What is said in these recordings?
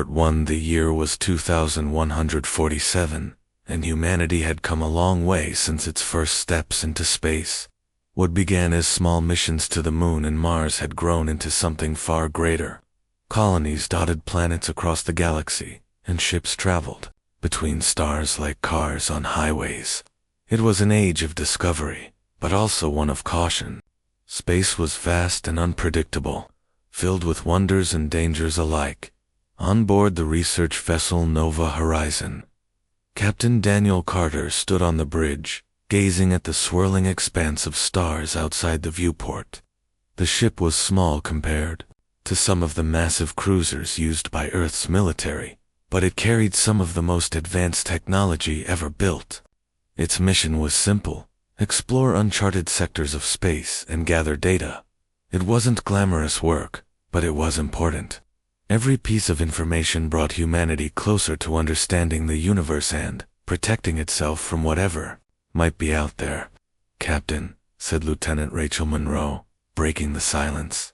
Part 1. The year was 2147, and humanity had come a long way since its first steps into space. What began as small missions to the Moon and Mars had grown into something far greater. Colonies dotted planets across the galaxy, and ships traveled between stars like cars on highways. It was an age of discovery, but also one of caution. Space was vast and unpredictable, filled with wonders and dangers alike. On board the research vessel Nova Horizon, Captain Daniel Carter stood on the bridge, gazing at the swirling expanse of stars outside the viewport. The ship was small compared to some of the massive cruisers used by Earth's military, but it carried some of the most advanced technology ever built. Its mission was simple: explore uncharted sectors of space and gather data. It wasn't glamorous work, but it was important. Every piece of information brought humanity closer to understanding the universe and protecting itself from whatever might be out there. "Captain," said Lieutenant Rachel Monroe, breaking the silence.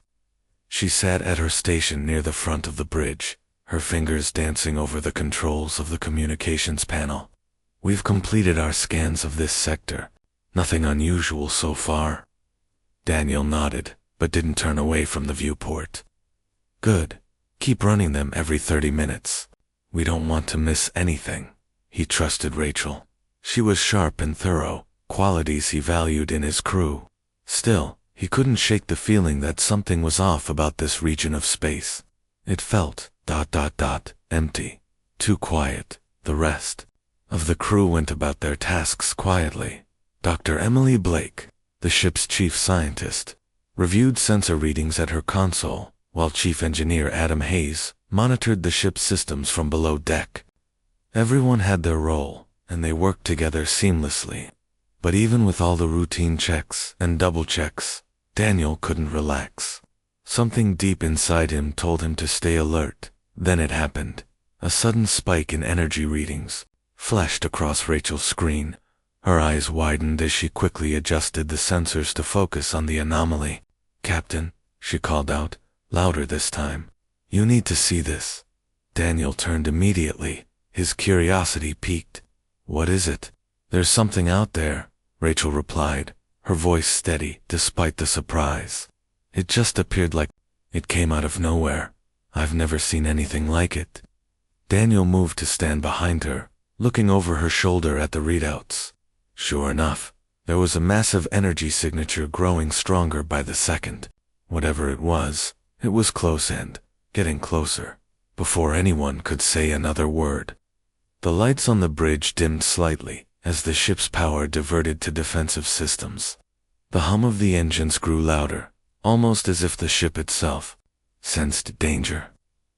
She sat at her station near the front of the bridge, her fingers dancing over the controls of the communications panel. "We've completed our scans of this sector. Nothing unusual so far." Daniel nodded, but didn't turn away from the viewport. "Good. Keep running them every 30 minutes. We don't want to miss anything." He trusted Rachel. She was sharp and thorough, qualities he valued in his crew. Still, he couldn't shake the feeling that something was off about this region of space. It felt ... empty. Too quiet. The rest of the crew went about their tasks quietly. Dr. Emily Blake, the ship's chief scientist, reviewed sensor readings at her console, while Chief Engineer Adam Hayes monitored the ship's systems from below deck. Everyone had their role, and they worked together seamlessly. But even with all the routine checks and double checks, Daniel couldn't relax. Something deep inside him told him to stay alert. Then it happened. A sudden spike in energy readings flashed across Rachel's screen. Her eyes widened as she quickly adjusted the sensors to focus on the anomaly. "Captain," she called out, louder this time, "you need to see this." Daniel turned immediately, his curiosity piqued. "What is it?" "There's something out there," Rachel replied, her voice steady despite the surprise. "It just appeared like it came out of nowhere. I've never seen anything like it." Daniel moved to stand behind her, looking over her shoulder at the readouts. Sure enough, there was a massive energy signature growing stronger by the second. Whatever it was close and getting closer, before anyone could say another word. The lights on the bridge dimmed slightly as the ship's power diverted to defensive systems. The hum of the engines grew louder, almost as if the ship itself sensed danger.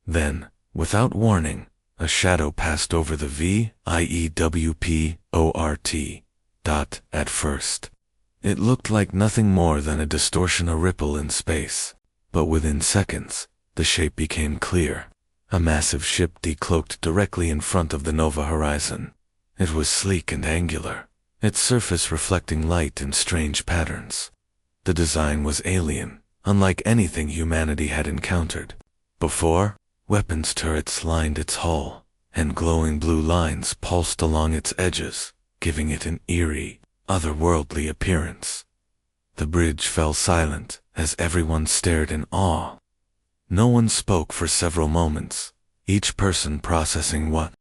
Then, without warning, a shadow passed over the VIEWPORT. At first, it looked like nothing more than a distortion, a ripple in space. But within seconds, the shape became clear. A massive ship decloaked directly in front of the Nova Horizon. It was sleek and angular, its surface reflecting light in strange patterns. The design was alien, unlike anything humanity had encountered before. Weapons turrets lined its hull, and glowing blue lines pulsed along its edges, giving it an eerie, otherworldly appearance. The bridge fell silent as everyone stared in awe. No one spoke for several moments, each person processing what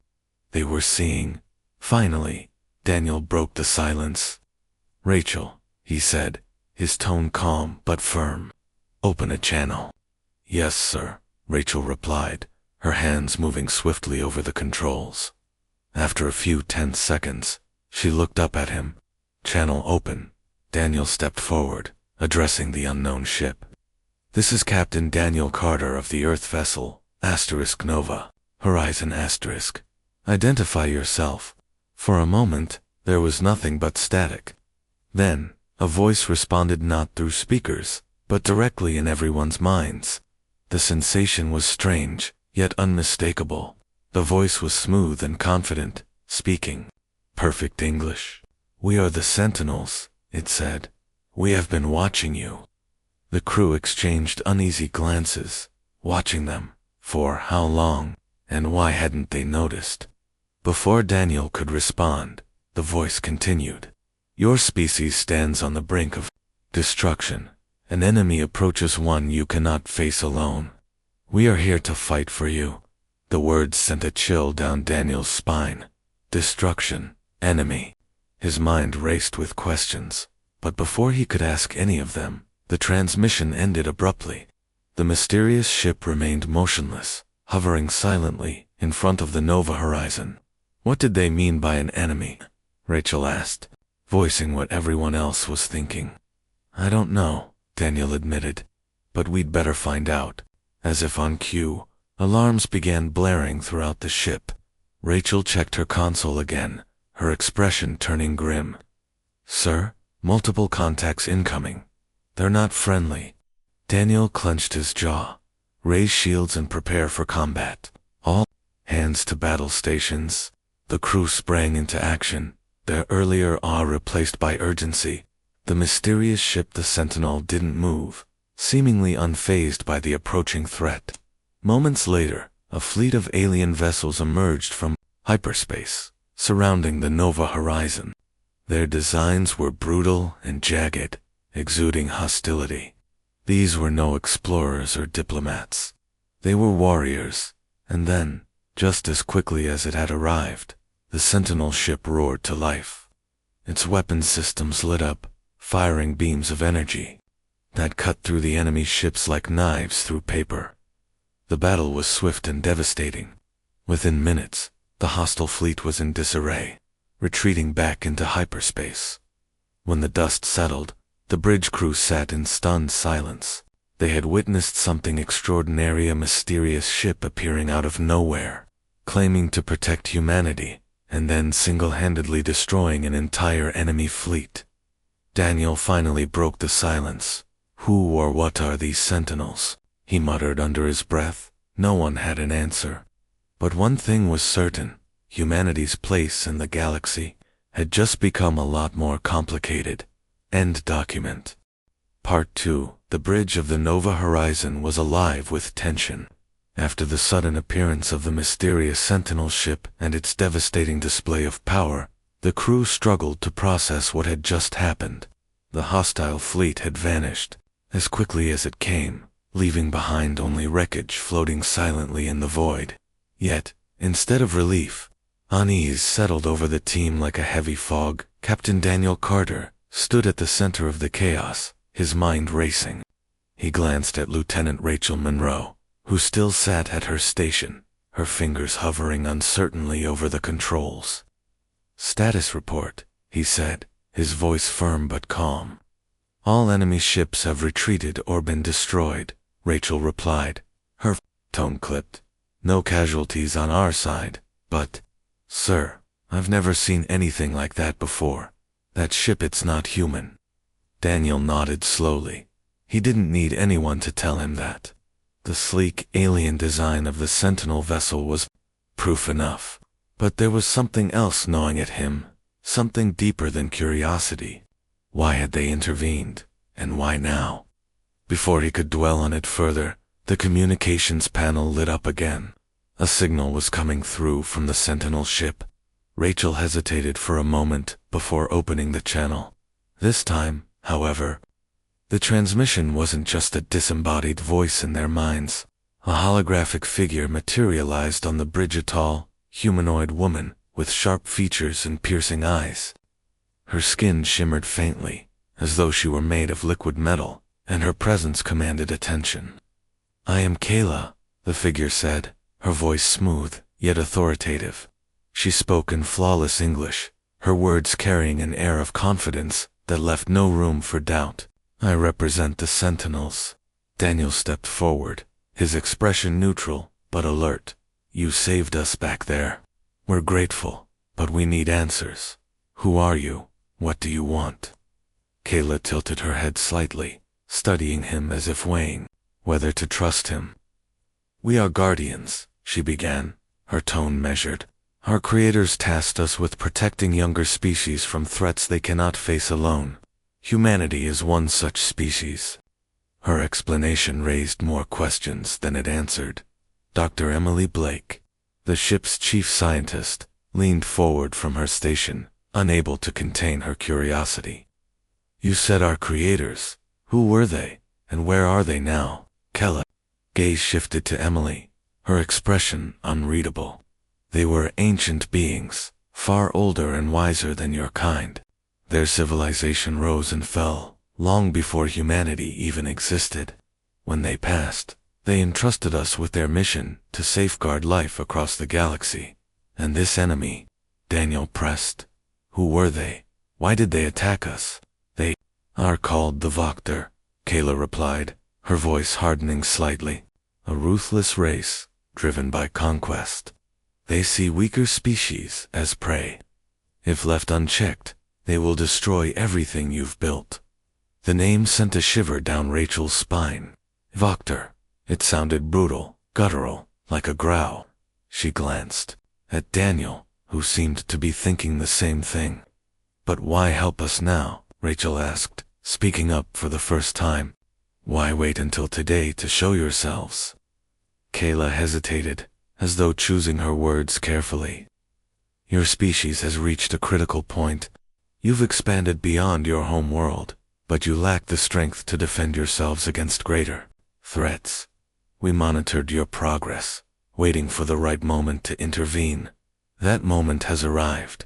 they were seeing. Finally, Daniel broke the silence. "Rachel," he said, his tone calm but firm, "open a channel." "Yes, sir," Rachel replied, her hands moving swiftly over the controls. After a few tense seconds, she looked up at him. "Channel open." Daniel stepped forward, addressing the unknown ship. "This is Captain Daniel Carter of the Earth vessel, Nova Horizon *. Identify yourself." For a moment, there was nothing but static. Then, a voice responded not through speakers, but directly in everyone's minds. The sensation was strange, yet unmistakable. The voice was smooth and confident, speaking perfect English. "We are the Sentinels," it said. "We have been watching you." The crew exchanged uneasy glances. Watching them? For how long? And why hadn't they noticed? Before Daniel could respond, the voice continued. Your species stands on the brink of destruction. An enemy approaches one you cannot face alone. We are here to fight for you. The words sent a chill down Daniel's spine. Destruction, enemy. His mind raced with questions, but before he could ask any of them, the transmission ended abruptly. The mysterious ship remained motionless, hovering silently in front of the Nova horizon. What did they mean by an enemy? Rachel asked, voicing what everyone else was thinking. I don't know, Daniel admitted, but we'd better find out. As if on cue, alarms began blaring throughout the ship. Rachel checked her console again, her expression turning grim. Sir, multiple contacts incoming. They're not friendly. Daniel clenched his jaw. Raise shields and prepare for combat. All hands to battle stations. The crew sprang into action, their earlier awe replaced by urgency. The mysterious ship the Sentinel didn't move, seemingly unfazed by the approaching threat. Moments later, a fleet of alien vessels emerged from hyperspace, surrounding the Nova horizon. Their designs were brutal and jagged, exuding hostility. These were no explorers or diplomats. They were warriors, and then, just as quickly as it had arrived, the Sentinel ship roared to life. Its weapon systems lit up, firing beams of energy that cut through the enemy ships like knives through paper. The battle was swift and devastating. Within minutes, the hostile fleet was in disarray, retreating back into hyperspace. When the dust settled, the bridge crew sat in stunned silence. They had witnessed something extraordinary, a mysterious ship appearing out of nowhere, claiming to protect humanity, and then single-handedly destroying an entire enemy fleet. Daniel finally broke the silence. Who or what are these sentinels? He muttered under his breath. No one had an answer. But one thing was certain. Humanity's place in the galaxy had just become a lot more complicated. End document. Part 2. The bridge of the Nova horizon was alive with tension. After the sudden appearance of the mysterious Sentinel ship and its devastating display of power, the crew struggled to process what had just happened. The hostile fleet had vanished as quickly as it came, leaving behind only wreckage floating silently in the void. Yet, instead of relief, unease settled over the team like a heavy fog. Captain Daniel Carter stood at the center of the chaos, his mind racing. He glanced at Lieutenant Rachel Monroe, who still sat at her station, her fingers hovering uncertainly over the controls. Status report, he said, his voice firm but calm. All enemy ships have retreated or been destroyed, Rachel replied, her tone clipped. No casualties on our side, but, sir, I've never seen anything like that before. That ship, it's not human. Daniel nodded slowly. He didn't need anyone to tell him that. The sleek alien design of the Sentinel vessel was proof enough. But there was something else gnawing at him, something deeper than curiosity. Why had they intervened, and why now? Before he could dwell on it further, the communications panel lit up again. A signal was coming through from the Sentinel ship. Rachel hesitated for a moment before opening the channel. This time, however, the transmission wasn't just a disembodied voice in their minds. A holographic figure materialized on the bridge, a tall, humanoid woman with sharp features and piercing eyes. Her skin shimmered faintly, as though she were made of liquid metal, and her presence commanded attention. I am Kayla, the figure said, her voice smooth, yet authoritative. She spoke in flawless English, her words carrying an air of confidence that left no room for doubt. I represent the Sentinels. Daniel stepped forward, his expression neutral, but alert. You saved us back there. We're grateful, but we need answers. Who are you? What do you want? Kayla tilted her head slightly, studying him as if weighing whether to trust him. We are guardians, she began, her tone measured. Our creators tasked us with protecting younger species from threats they cannot face alone. Humanity is one such species. Her explanation raised more questions than it answered. Dr. Emily Blake, The ship's chief scientist leaned forward from her station, unable to contain her curiosity. You said our creators. Who were they, and where are they now? Kella's gaze shifted to Emily, her expression unreadable. They were ancient beings, far older and wiser than your kind. Their civilization rose and fell, long before humanity even existed. When they passed, they entrusted us with their mission to safeguard life across the galaxy. And this enemy, Daniel pressed. Who were they? Why did they attack us? They are called the Vokter, Kayla replied, her voice hardening slightly. A ruthless race, driven by conquest. They see weaker species as prey. If left unchecked, they will destroy everything you've built. The name sent a shiver down Rachel's spine. Vokter. It sounded brutal, guttural, like a growl. She glanced at Daniel, who seemed to be thinking the same thing. But why help us now? Rachel asked, speaking up for the first time. Why wait until today to show yourselves? Kayla hesitated, as though choosing her words carefully. Your species has reached a critical point. You've expanded beyond your home world, but you lack the strength to defend yourselves against greater threats. We monitored your progress, waiting for the right moment to intervene. That moment has arrived.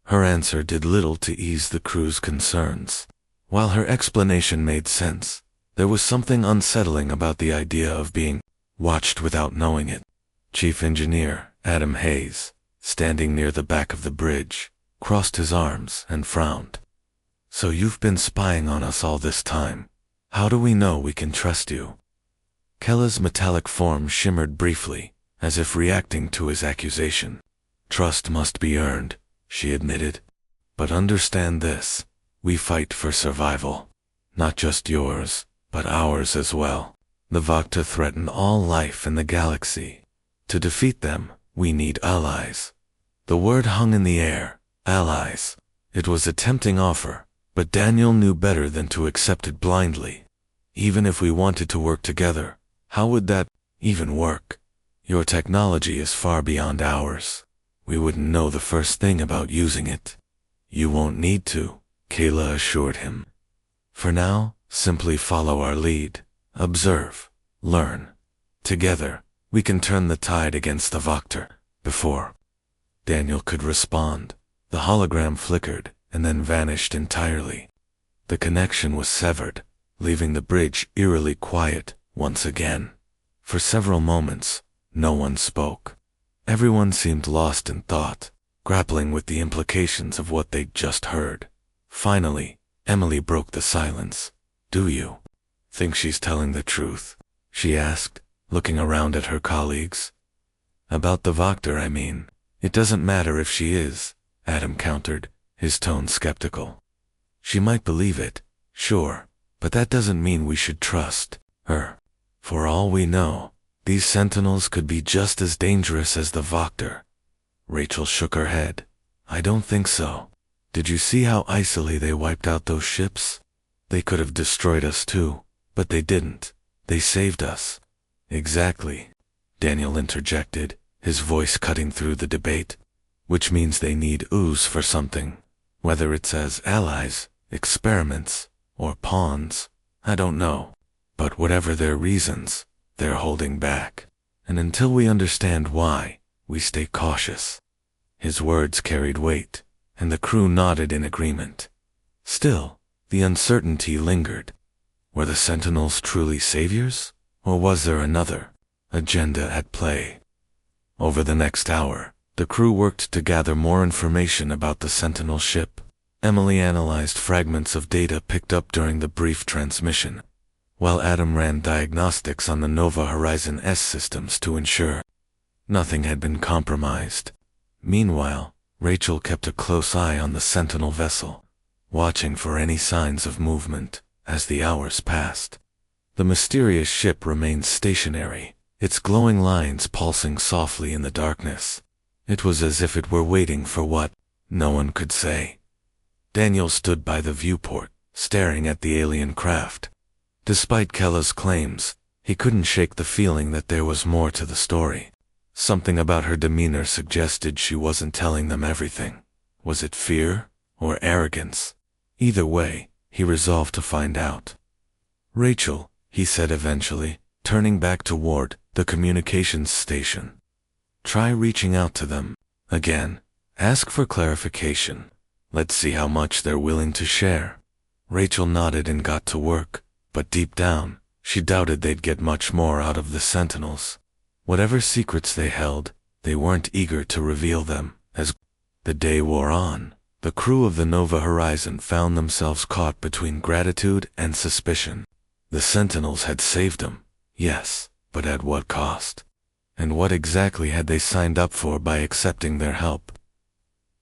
Her answer did little to ease the crew's concerns. While her explanation made sense, there was something unsettling about the idea of being watched without knowing it. Chief Engineer Adam Hayes, standing near the back of the bridge, crossed his arms and frowned. So you've been spying on us all this time. How do we know we can trust you? Kella's metallic form shimmered briefly, as if reacting to his accusation. Trust must be earned, she admitted. But understand this, we fight for survival. Not just yours, but ours as well. The Vokter threaten all life in the galaxy. To defeat them, we need allies. The word hung in the air, allies. It was a tempting offer, but Daniel knew better than to accept it blindly. Even if we wanted to work together, how would that even work? Your technology is far beyond ours. We wouldn't know the first thing about using it. You won't need to, Kayla assured him. For now, simply follow our lead. Observe. Learn. Together, we can turn the tide against the Vokter. Before Daniel could respond, the hologram flickered and then vanished entirely. The connection was severed, leaving the bridge eerily quiet once again. For several moments, no one spoke. Everyone seemed lost in thought, grappling with the implications of what they'd just heard. Finally, Emily broke the silence. Do you think she's telling the truth? She asked, looking around at her colleagues. About the Vokter, I mean. It doesn't matter if she is, Adam countered, his tone skeptical. She might believe it, sure, but that doesn't mean we should trust her. For all we know, these sentinels could be just as dangerous as the Vokter. Rachel shook her head. I don't think so. Did you see how icily they wiped out those ships? They could have destroyed us too, but they didn't. They saved us. Exactly, Daniel interjected, his voice cutting through the debate. Which means they need ooze for something. Whether it's as allies, experiments, or pawns, I don't know. But whatever their reasons, they're holding back. And until we understand why, we stay cautious. His words carried weight, and the crew nodded in agreement. Still, the uncertainty lingered. Were the Sentinels truly saviors? Or was there another agenda at play? Over the next hour, the crew worked to gather more information about the Sentinel ship. Emily analyzed fragments of data picked up during the brief transmission, while Adam ran diagnostics on the Nova Horizon S systems to ensure nothing had been compromised. Meanwhile, Rachel kept a close eye on the Sentinel vessel, watching for any signs of movement as the hours passed. The mysterious ship remained stationary, its glowing lines pulsing softly in the darkness. It was as if it were waiting for what no one could say. Daniel stood by the viewport, staring at the alien craft. Despite Kella's claims, he couldn't shake the feeling that there was more to the story. Something about her demeanor suggested she wasn't telling them everything. Was it fear or arrogance? Either way, he resolved to find out. "Rachel," he said eventually, turning back toward the communications station. "Try reaching out to them. Again, ask for clarification. Let's see how much they're willing to share." Rachel nodded and got to work, but deep down, she doubted they'd get much more out of the Sentinels. Whatever secrets they held, they weren't eager to reveal them. As the day wore on, the crew of the Nova Horizon found themselves caught between gratitude and suspicion. The Sentinels had saved them, yes, but at what cost? And what exactly had they signed up for by accepting their help?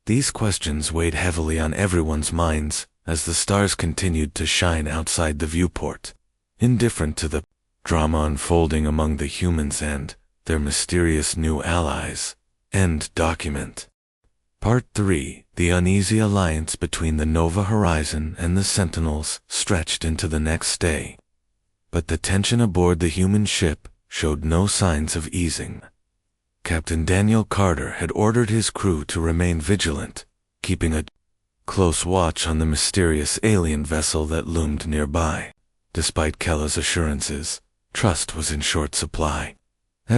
These questions weighed heavily on everyone's minds as the stars continued to shine outside the viewport, indifferent to the drama unfolding among the humans and their mysterious new allies. End document. Part 3. The uneasy alliance between the Nova Horizon and the Sentinels stretched into the next day. But the tension aboard the human ship showed no signs of easing. Captain Daniel Carter had ordered his crew to remain vigilant, keeping a close watch on the mysterious alien vessel that loomed nearby. Despite Kella's assurances, trust was in short supply.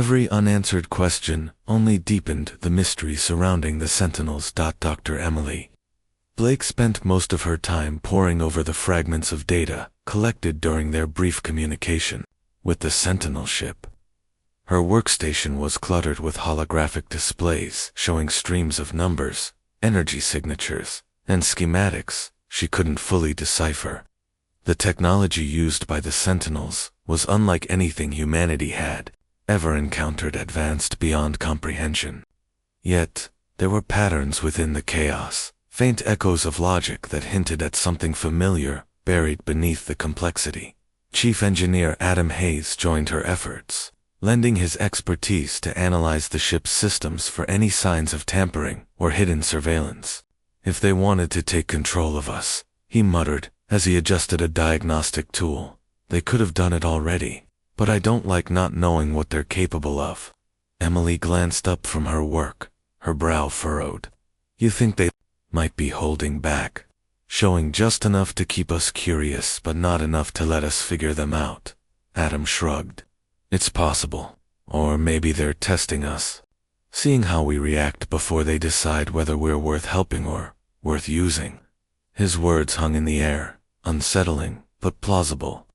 Every unanswered question only deepened the mystery surrounding the Sentinels. Dr. Emily Blake spent most of her time poring over the fragments of data collected during their brief communication with the Sentinel ship. Her workstation was cluttered with holographic displays showing streams of numbers, energy signatures, and schematics she couldn't fully decipher. The technology used by the Sentinels was unlike anything humanity had ever encountered, advanced beyond comprehension. Yet, there were patterns within the chaos, faint echoes of logic that hinted at something familiar buried beneath the complexity. Chief Engineer Adam Hayes joined her efforts, lending his expertise to analyze the ship's systems for any signs of tampering or hidden surveillance. "If they wanted to take control of us," he muttered as he adjusted a diagnostic tool, "they could have done it already. But I don't like not knowing what they're capable of." Emily glanced up from her work, her brow furrowed. "You think they might be holding back, showing just enough to keep us curious but not enough to let us figure them out?" Adam shrugged. "It's possible. Or maybe they're testing us, seeing how we react before they decide whether we're worth helping or worth using." His words hung in the air, unsettling but plausible.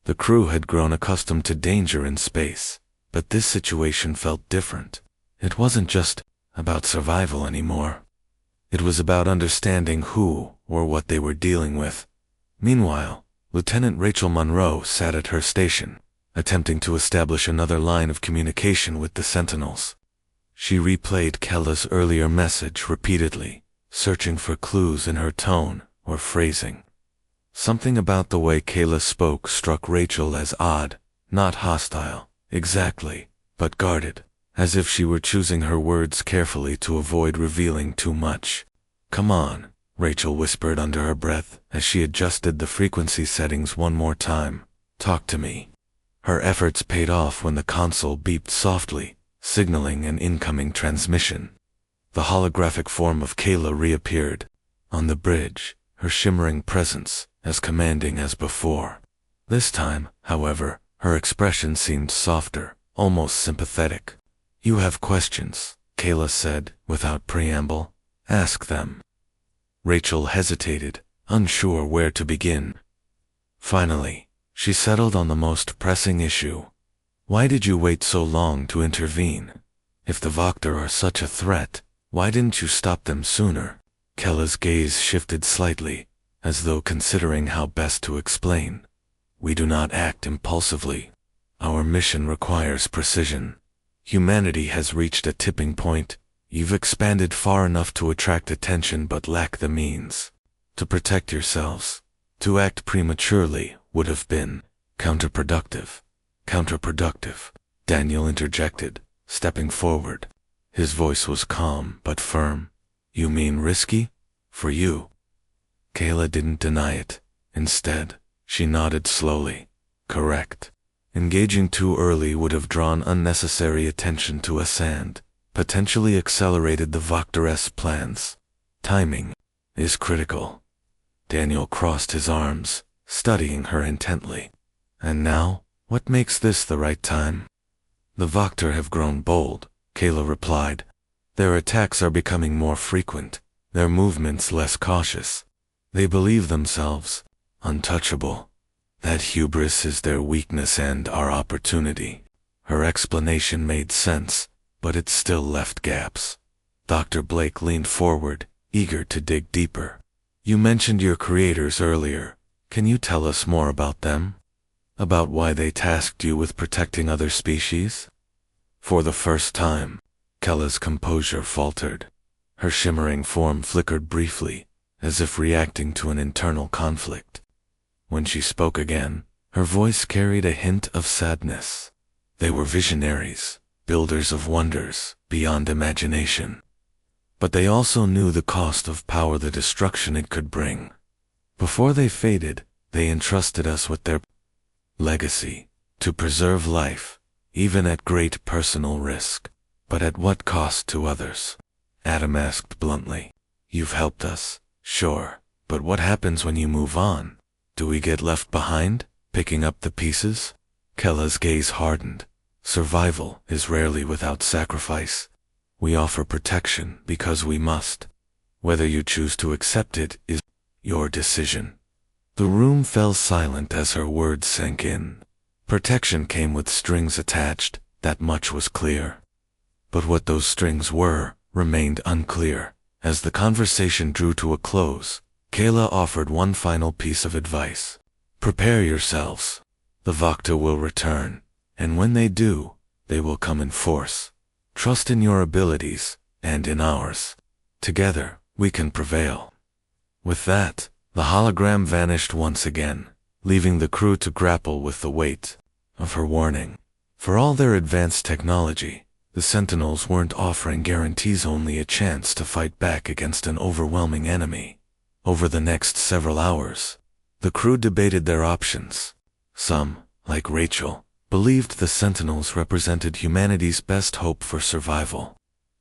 The crew had grown accustomed to danger in space, but this situation felt different. It wasn't just about survival anymore. It was about understanding who or what they were dealing with. Meanwhile, Lieutenant Rachel Monroe sat at her station, attempting to establish another line of communication with the Sentinels. She replayed Kella's earlier message repeatedly, searching for clues in her tone or phrasing. Something about the way Kayla spoke struck Rachel as odd, not hostile, exactly, but guarded, as if she were choosing her words carefully to avoid revealing too much. "Come on," Rachel whispered under her breath as she adjusted the frequency settings one more time. "Talk to me." Her efforts paid off when the console beeped softly, signaling an incoming transmission. The holographic form of Kayla reappeared on the bridge, her shimmering presence as commanding as before. This time, however, her expression seemed softer, almost sympathetic. "You have questions," Kayla said, without preamble. "Ask them." Rachel hesitated, unsure where to begin. Finally, she settled on the most pressing issue. "Why did you wait so long to intervene? If the Vokter are such a threat, why didn't you stop them sooner?" Kella's gaze shifted slightly, as though considering how best to explain. "We do not act impulsively. Our mission requires precision. Humanity has reached a tipping point. You've expanded far enough to attract attention but lack the means to protect yourselves. To act prematurely would have been counterproductive." "Counterproductive," Daniel interjected, stepping forward. His voice was calm but firm. "You mean risky? For you?" Kayla didn't deny it. Instead, she nodded slowly. "Correct. Engaging too early would have drawn unnecessary attention to us and potentially accelerated the Voctoress plans. Timing is critical. Daniel crossed his arms, studying her intently. And now, what makes this the right time? The Voctor have grown bold, Kayla replied. Their attacks are becoming more frequent, their movements less cautious. They believe themselves untouchable. That hubris is their weakness and our opportunity. Her explanation made sense, but it still left gaps. Dr. Blake leaned forward, eager to dig deeper. You mentioned your creators earlier. Can you tell us more about them? About why they tasked you with protecting other species? For the first time, Kella's composure faltered. Her shimmering form flickered briefly, as if reacting to an internal conflict. When she spoke again, her voice carried a hint of sadness. They were visionaries, builders of wonders beyond imagination. But they also knew the cost of power, the destruction it could bring. Before they faded, they entrusted us with their legacy, to preserve life, even at great personal risk. But at what cost to others? Adam asked bluntly. You've helped us, sure, but what happens when you move on? Do we get left behind, picking up the pieces? Kella's gaze hardened. Survival is rarely without sacrifice. We offer protection because we must. Whether you choose to accept it is your decision. The room fell silent as her words sank in. Protection came with strings attached, that much was clear. But what those strings were remained unclear. As the conversation drew to a close, Kayla offered one final piece of advice. Prepare yourselves. The Voctor will return, and when they do, they will come in force. Trust in your abilities, and in ours. Together, we can prevail. With that, the hologram vanished once again, leaving the crew to grapple with the weight of her warning. For all their advanced technology, the Sentinels weren't offering guarantees, only a chance to fight back against an overwhelming enemy. Over the next several hours, the crew debated their options. Some, like Rachel, believed the Sentinels represented humanity's best hope for survival.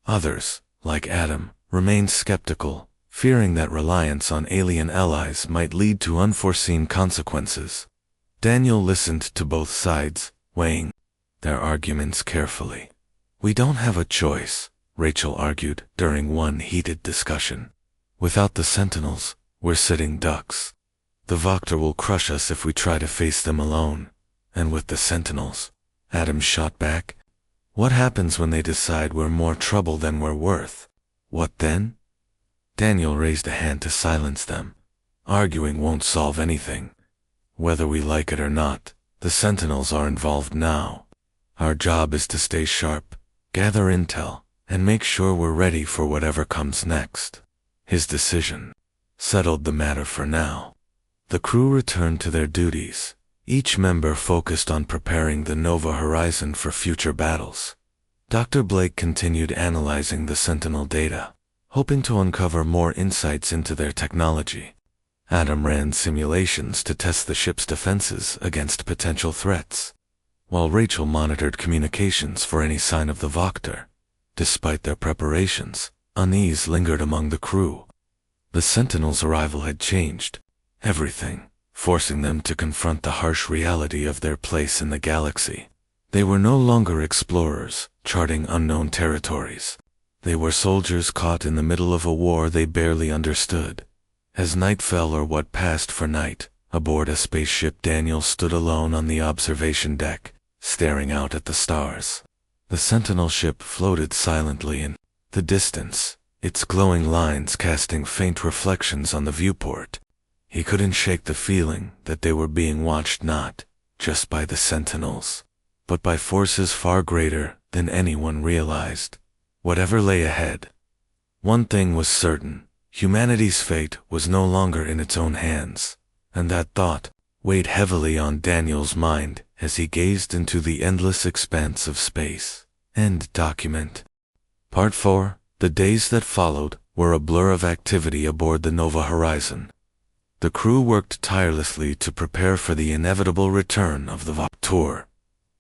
Others, like Adam, remained skeptical, fearing that reliance on alien allies might lead to unforeseen consequences. Daniel listened to both sides, weighing their arguments carefully. We don't have a choice, Rachel argued during one heated discussion. Without the Sentinels, we're sitting ducks. The Voctor will crush us if we try to face them alone. And with the Sentinels, Adam shot back. What happens when they decide we're more trouble than we're worth? What then? Daniel raised a hand to silence them. Arguing won't solve anything. Whether we like it or not, the Sentinels are involved now. Our job is to stay sharp, gather intel, and make sure we're ready for whatever comes next. His decision settled the matter for now. The crew returned to their duties, each member focused on preparing the Nova Horizon for future battles. Dr. Blake continued analyzing the Sentinel data, hoping to uncover more insights into their technology. Adam ran simulations to test the ship's defenses against potential threats, while Rachel monitored communications for any sign of the Voctor. Despite their preparations, unease lingered among the crew. The Sentinels' arrival had changed everything, forcing them to confront the harsh reality of their place in the galaxy. They were no longer explorers, charting unknown territories. They were soldiers caught in the middle of a war they barely understood. As night fell, or what passed for night, aboard a spaceship, Daniel stood alone on the observation deck, staring out at the stars. The Sentinel ship floated silently in the distance, its glowing lines casting faint reflections on the viewport. He couldn't shake the feeling that they were being watched not just by the Sentinels, but by forces far greater than anyone realized. Whatever lay ahead, one thing was certain: humanity's fate was no longer in its own hands, and that thought weighed heavily on Daniel's mind as he gazed into the endless expanse of space. End document. Part 4. The days that followed were a blur of activity aboard the Nova Horizon. The crew worked tirelessly to prepare for the inevitable return of the Voctor.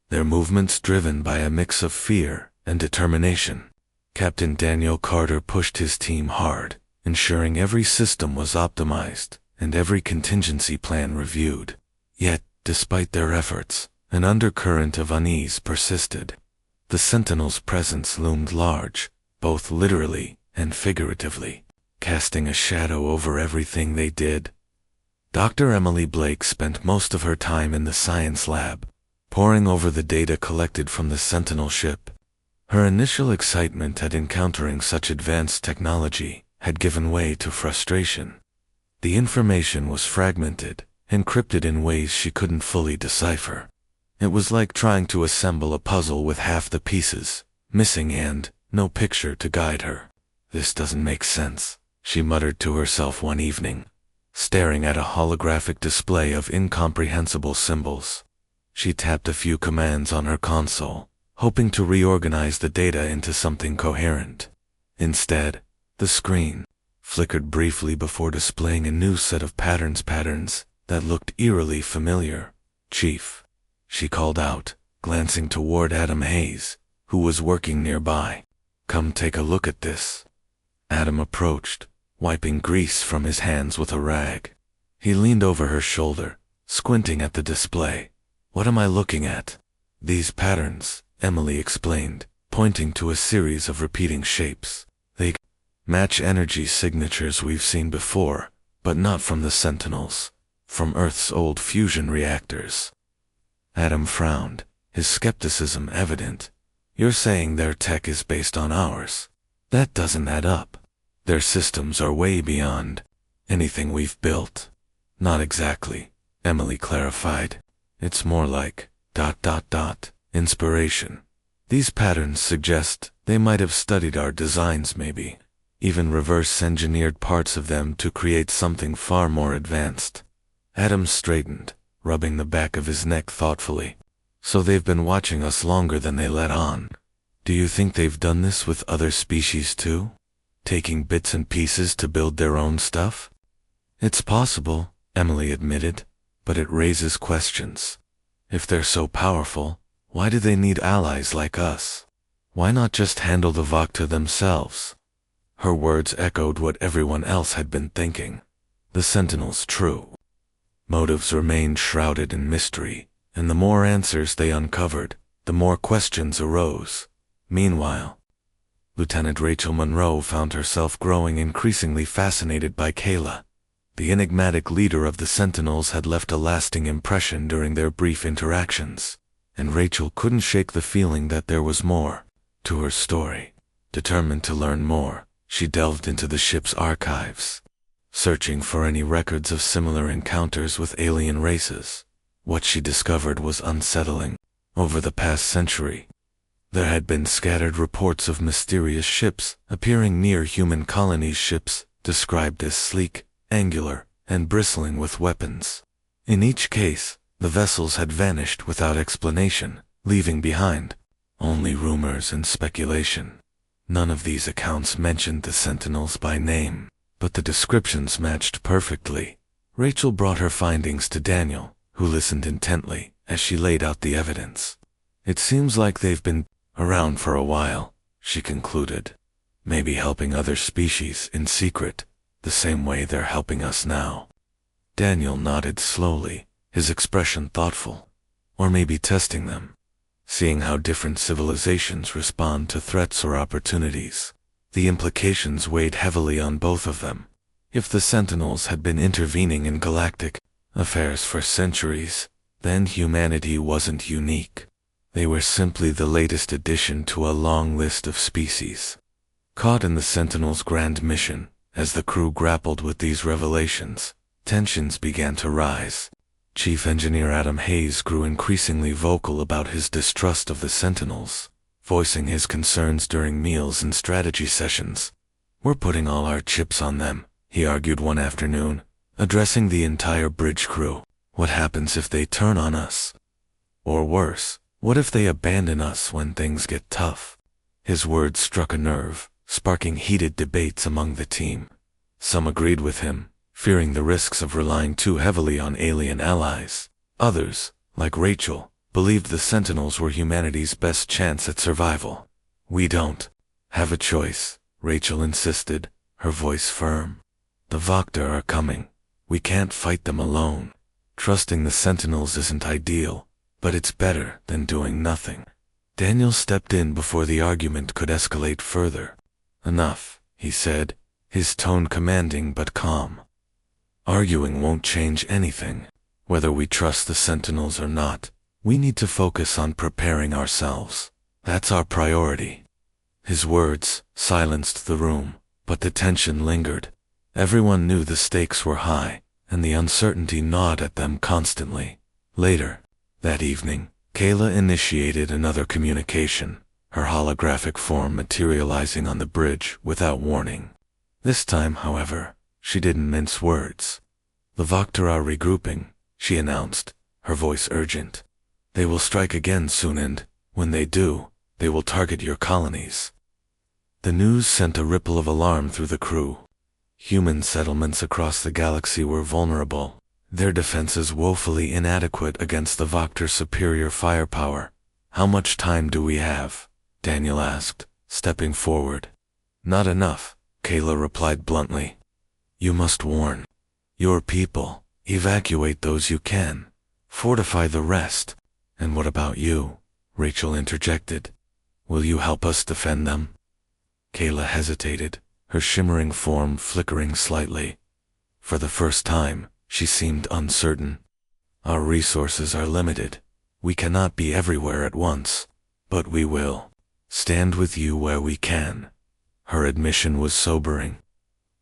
their movements driven by a mix of fear and determination. Captain Daniel Carter pushed his team hard, ensuring every system was optimized and every contingency plan reviewed. Yet, despite their efforts, an undercurrent of unease persisted. The Sentinels' presence loomed large, both literally and figuratively, casting a shadow over everything they did. Dr. Emily Blake spent most of her time in the science lab, poring over the data collected from the Sentinel ship. Her initial excitement at encountering such advanced technology had given way to frustration. The information was fragmented, encrypted in ways she couldn't fully decipher. It was like trying to assemble a puzzle with half the pieces missing and no picture to guide her. "This doesn't make sense," she muttered to herself one evening, staring at a holographic display of incomprehensible symbols. She tapped a few commands on her console, hoping to reorganize the data into something coherent. Instead, the screen flickered briefly before displaying a new set of patterns that looked eerily familiar. "Chief," she called out, glancing toward Adam Hayes, who was working nearby. "Come take a look at this." Adam approached, wiping grease from his hands with a rag. He leaned over her shoulder, squinting at the display. "What am I looking at?" "These patterns," Emily explained, pointing to a series of repeating shapes. "They match energy signatures we've seen before, but not from the Sentinels. From Earth's old fusion reactors." Adam frowned, his skepticism evident. "You're saying their tech is based on ours? That doesn't add up. Their systems are way beyond anything we've built." "Not exactly," Emily clarified. "It's more like ... inspiration. These patterns suggest they might have studied our designs maybe, even reverse-engineered parts of them to create something far more advanced." Adam straightened, rubbing the back of his neck thoughtfully. "So they've been watching us longer than they let on. Do you think they've done this with other species too? Taking bits and pieces to build their own stuff?" "It's possible," Emily admitted, "but it raises questions. If they're so powerful, why do they need allies like us? Why not just handle the Vakta themselves?" Her words echoed what everyone else had been thinking. The Sentinels' true motives remained shrouded in mystery, and the more answers they uncovered, the more questions arose. Meanwhile, Lieutenant Rachel Monroe found herself growing increasingly fascinated by Kayla. The enigmatic leader of the Sentinels had left a lasting impression during their brief interactions, and Rachel couldn't shake the feeling that there was more to her story. Determined to learn more, she delved into the ship's archives, searching for any records of similar encounters with alien races. What she discovered was unsettling. Over the past century, there had been scattered reports of mysterious ships appearing near human colonies, ships described as sleek, angular, and bristling with weapons. In each case, the vessels had vanished without explanation, leaving behind only rumors and speculation. None of these accounts mentioned the Sentinels by name, but the descriptions matched perfectly. Rachel brought her findings to Daniel, who listened intently as she laid out the evidence. "It seems like they've been around for a while," she concluded. "Maybe helping other species in secret, the same way they're helping us now." Daniel nodded slowly, his expression thoughtful. "Or maybe testing them, seeing how different civilizations respond to threats or opportunities." The implications weighed heavily on both of them. If the Sentinels had been intervening in galactic affairs for centuries, then humanity wasn't unique. They were simply the latest addition to a long list of species. Caught in the Sentinels' grand mission, as the crew grappled with these revelations, tensions began to rise. Chief Engineer Adam Hayes grew increasingly vocal about his distrust of the Sentinels, voicing his concerns during meals and strategy sessions. "We're putting all our chips on them," he argued one afternoon, addressing the entire bridge crew. "What happens if they turn on us? Or worse, what if they abandon us when things get tough?" His words struck a nerve, sparking heated debates among the team. Some agreed with him, fearing the risks of relying too heavily on alien allies. Others, like Rachel, believed the Sentinels were humanity's best chance at survival. "We don't have a choice," Rachel insisted, her voice firm. "The Vakta are coming. We can't fight them alone. Trusting the Sentinels isn't ideal, but it's better than doing nothing." Daniel stepped in before the argument could escalate further. "Enough," he said, his tone commanding but calm. "Arguing won't change anything. Whether we trust the Sentinels or not, we need to focus on preparing ourselves. That's our priority." His words silenced the room, but the tension lingered. Everyone knew the stakes were high, and the uncertainty gnawed at them constantly. Later that evening, Kayla initiated another communication, her holographic form materializing on the bridge without warning. This time, however, she didn't mince words. "The Vakta are regrouping," she announced, her voice urgent. "They will strike again soon and, when they do, they will target your colonies." The news sent a ripple of alarm through the crew. Human settlements across the galaxy were vulnerable, their defenses woefully inadequate against the Vakta's superior firepower. "How much time do we have?" Daniel asked, stepping forward. "Not enough," Kayla replied bluntly. "You must warn your people, evacuate those you can, fortify the rest." "And what about you?" Rachel interjected. "Will you help us defend them?" Kayla hesitated, her shimmering form flickering slightly. For the first time, she seemed uncertain. "Our resources are limited. We cannot be everywhere at once, but we will stand with you where we can." Her admission was sobering.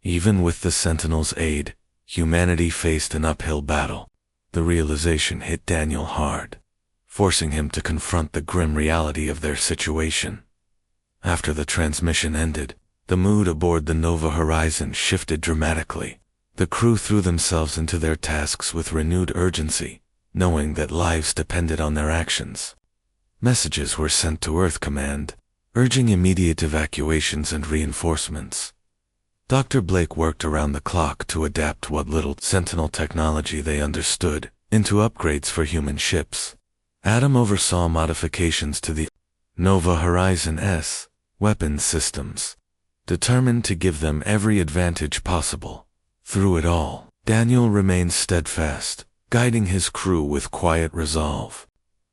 Even with the Sentinels' aid, humanity faced an uphill battle. The realization hit Daniel hard, forcing him to confront the grim reality of their situation. After the transmission ended, the mood aboard the Nova Horizon shifted dramatically. The crew threw themselves into their tasks with renewed urgency, knowing that lives depended on their actions. Messages were sent to Earth Command, urging immediate evacuations and reinforcements. Dr. Blake worked around the clock to adapt what little Sentinel technology they understood into upgrades for human ships. Adam oversaw modifications to the Nova Horizon's weapons systems, determined to give them every advantage possible. Through it all, Daniel remained steadfast, guiding his crew with quiet resolve.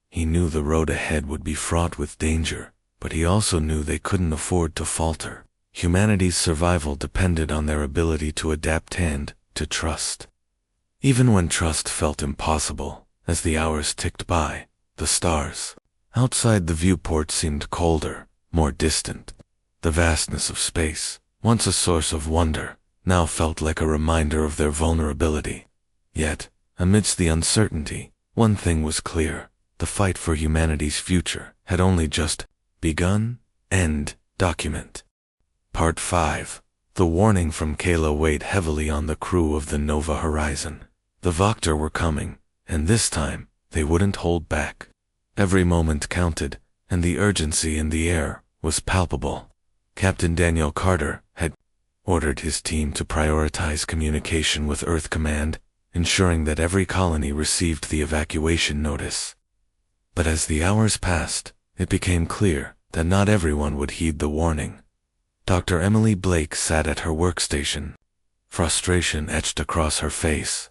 He knew the road ahead would be fraught with danger, but he also knew they couldn't afford to falter. Humanity's survival depended on their ability to adapt and to trust. Even when trust felt impossible, as the hours ticked by, the stars outside the viewport seemed colder, more distant. The vastness of space, once a source of wonder, now felt like a reminder of their vulnerability. Yet, amidst the uncertainty, one thing was clear: the fight for humanity's future had only just begun. End document. Part 5. The warning from Kayla weighed heavily on the crew of the Nova Horizon. The Vakta were coming, and this time, they wouldn't hold back. Every moment counted, and the urgency in the air was palpable. Captain Daniel Carter had ordered his team to prioritize communication with Earth Command, ensuring that every colony received the evacuation notice. But as the hours passed, it became clear that not everyone would heed the warning. Dr. Emily Blake sat at her workstation, frustration etched across her face.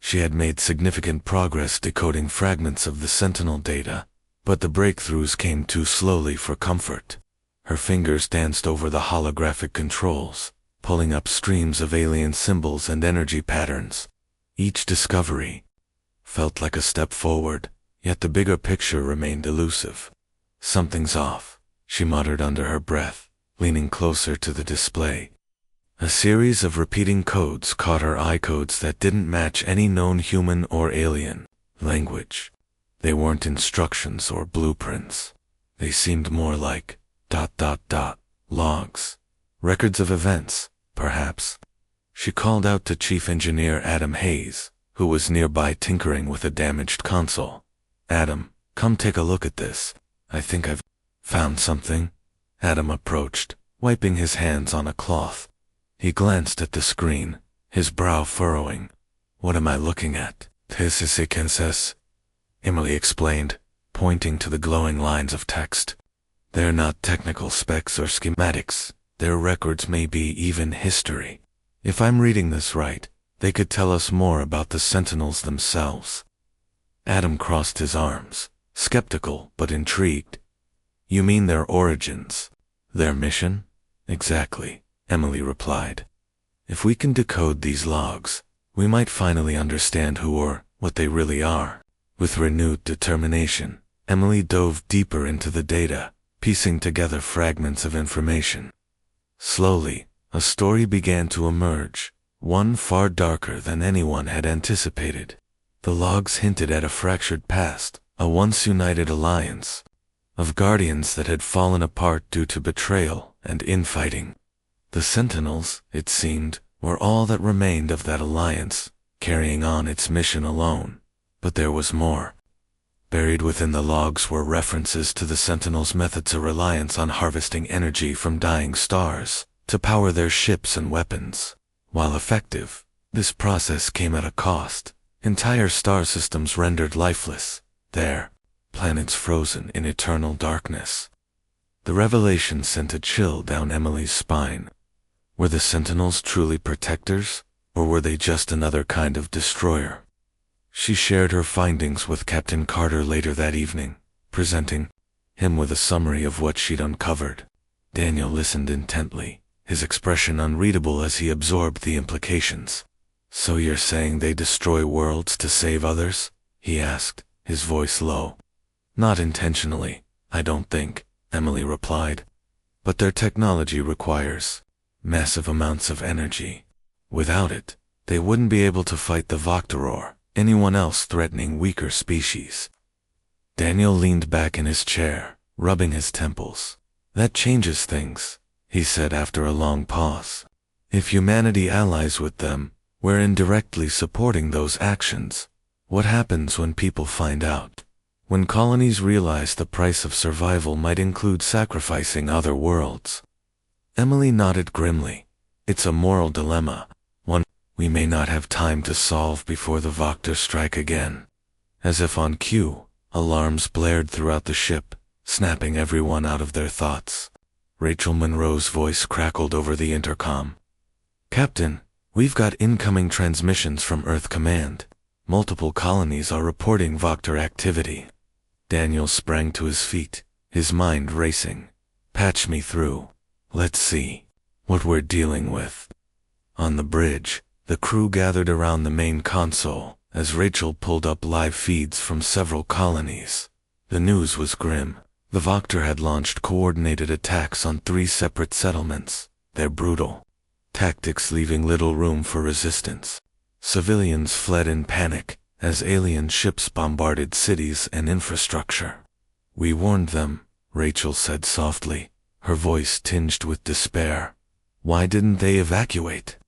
She had made significant progress decoding fragments of the Sentinel data, but the breakthroughs came too slowly for comfort. Her fingers danced over the holographic controls, pulling up streams of alien symbols and energy patterns. Each discovery felt like a step forward, yet the bigger picture remained elusive. "Something's off," she muttered under her breath, leaning closer to the display. A series of repeating codes caught her eye, codes that didn't match any known human or alien language. They weren't instructions or blueprints. They seemed more like ... logs. Records of events, perhaps. She called out to Chief Engineer Adam Hayes, who was nearby tinkering with a damaged console. "Adam, come take a look at this. I think I've found something." Adam approached, wiping his hands on a cloth. He glanced at the screen, his brow furrowing. "What am I looking at?" "This is a Kansas," Emily explained, pointing to the glowing lines of text. "They're not technical specs or schematics. Their records may be even history. If I'm reading this right, they could tell us more about the Sentinels themselves." Adam crossed his arms, skeptical but intrigued. "You mean their origins? Their mission?" "Exactly," Emily replied. "If we can decode these logs, we might finally understand who or what they really are." With renewed determination, Emily dove deeper into the data, piecing together fragments of information. Slowly, a story began to emerge, one far darker than anyone had anticipated. The logs hinted at a fractured past, a once united alliance of guardians that had fallen apart due to betrayal and infighting. The Sentinels, it seemed, were all that remained of that alliance, carrying on its mission alone. But there was more. Buried within the logs were references to the Sentinels' methods of reliance on harvesting energy from dying stars to power their ships and weapons. While effective, this process came at a cost. Entire star systems rendered lifeless, their planets frozen in eternal darkness. The revelation sent a chill down Emily's spine. Were the Sentinels truly protectors, or were they just another kind of destroyer? She shared her findings with Captain Carter later that evening, presenting him with a summary of what she'd uncovered. Daniel listened intently, his expression unreadable as he absorbed the implications. "So you're saying they destroy worlds to save others?" he asked, his voice low. "Not intentionally, I don't think," Emily replied. "But their technology requires massive amounts of energy. Without it, they wouldn't be able to fight the Voctor or anyone else threatening weaker species." Daniel leaned back in his chair, rubbing his temples. "That changes things," he said after a long pause. "If humanity allies with them, we're indirectly supporting those actions. What happens when people find out? When colonies realize the price of survival might include sacrificing other worlds?" Emily nodded grimly. "It's a moral dilemma, one we may not have time to solve before the Voctor strike again." As if on cue, alarms blared throughout the ship, snapping everyone out of their thoughts. Rachel Monroe's voice crackled over the intercom. "Captain, we've got incoming transmissions from Earth Command. Multiple colonies are reporting Voctor activity." Daniel sprang to his feet, his mind racing. "Patch me through. Let's see what we're dealing with." On the bridge, the crew gathered around the main console as Rachel pulled up live feeds from several colonies. The news was grim. The Voctor had launched coordinated attacks on 3 separate settlements, their brutal tactics leaving little room for resistance. Civilians fled in panic as alien ships bombarded cities and infrastructure. "We warned them," Rachel said softly, her voice tinged with despair. "Why didn't they evacuate?"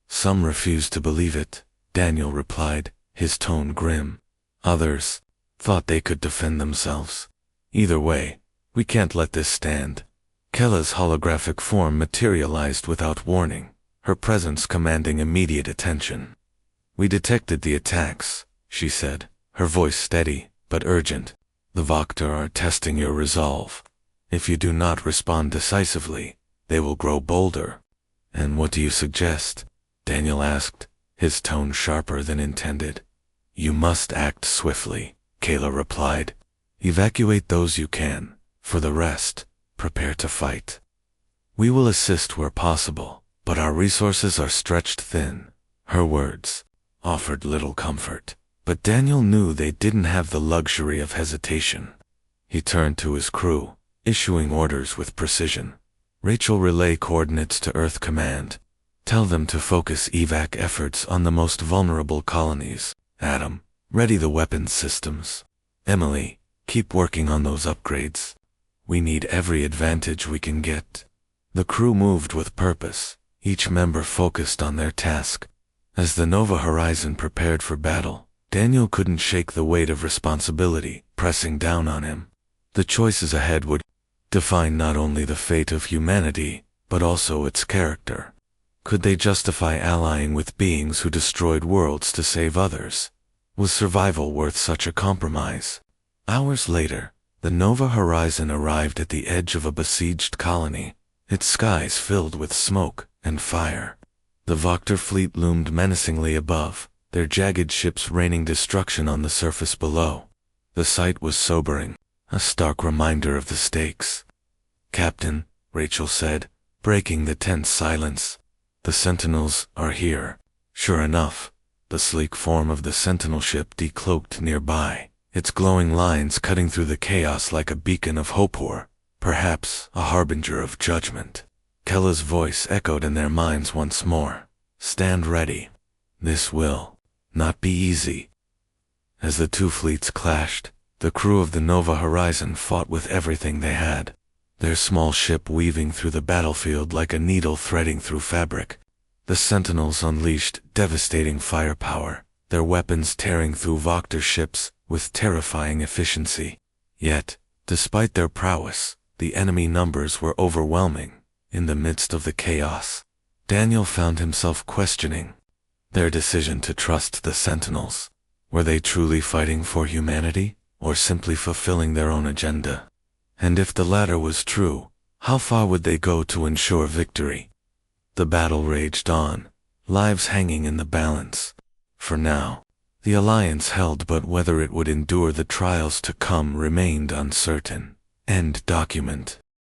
"Some refused to believe it," Daniel replied, his tone grim. "Others thought they could defend themselves. Either way, we can't let this stand." Kella's holographic form materialized without warning, her presence commanding immediate attention. "We detected the attacks," she said, her voice steady but urgent. "The Voctor are testing your resolve. If you do not respond decisively, they will grow bolder." "And what do you suggest?" Daniel asked, his tone sharper than intended. "You must act swiftly," Kayla replied. "Evacuate those you can. For the rest, prepare to fight. We will assist where possible, but our resources are stretched thin." Her words offered little comfort, but Daniel knew they didn't have the luxury of hesitation. He turned to his crew, issuing orders with precision. "Rachel, relay coordinates to Earth Command. Tell them to focus evac efforts on the most vulnerable colonies. Adam, ready the weapons systems. Emily, keep working on those upgrades. We need every advantage we can get." The crew moved with purpose, each member focused on their task. As the Nova Horizon prepared for battle, Daniel couldn't shake the weight of responsibility pressing down on him. The choices ahead would define not only the fate of humanity, but also its character. Could they justify allying with beings who destroyed worlds to save others? Was survival worth such a compromise? Hours later, the Nova Horizon arrived at the edge of a besieged colony, its skies filled with smoke and fire. The Vector fleet loomed menacingly above, their jagged ships raining destruction on the surface below. The sight was sobering, a stark reminder of the stakes. "Captain," Rachel said, breaking the tense silence, "the Sentinels are here." Sure enough, the sleek form of the Sentinel ship decloaked nearby, its glowing lines cutting through the chaos like a beacon of hope, or perhaps a harbinger of judgment. Kella's voice echoed in their minds once more. "Stand ready. This will not be easy." As the two fleets clashed, the crew of the Nova Horizon fought with everything they had, their small ship weaving through the battlefield like a needle threading through fabric. The Sentinels unleashed devastating firepower, their weapons tearing through Vector ships with terrifying efficiency. Yet, despite their prowess, the enemy numbers were overwhelming. In the midst of the chaos, Daniel found himself questioning their decision to trust the Sentinels. Were they truly fighting for humanity, or simply fulfilling their own agenda? And if the latter was true, how far would they go to ensure victory? The battle raged on, lives hanging in the balance. For now, the Alliance held, but whether it would endure the trials to come remained uncertain. End document.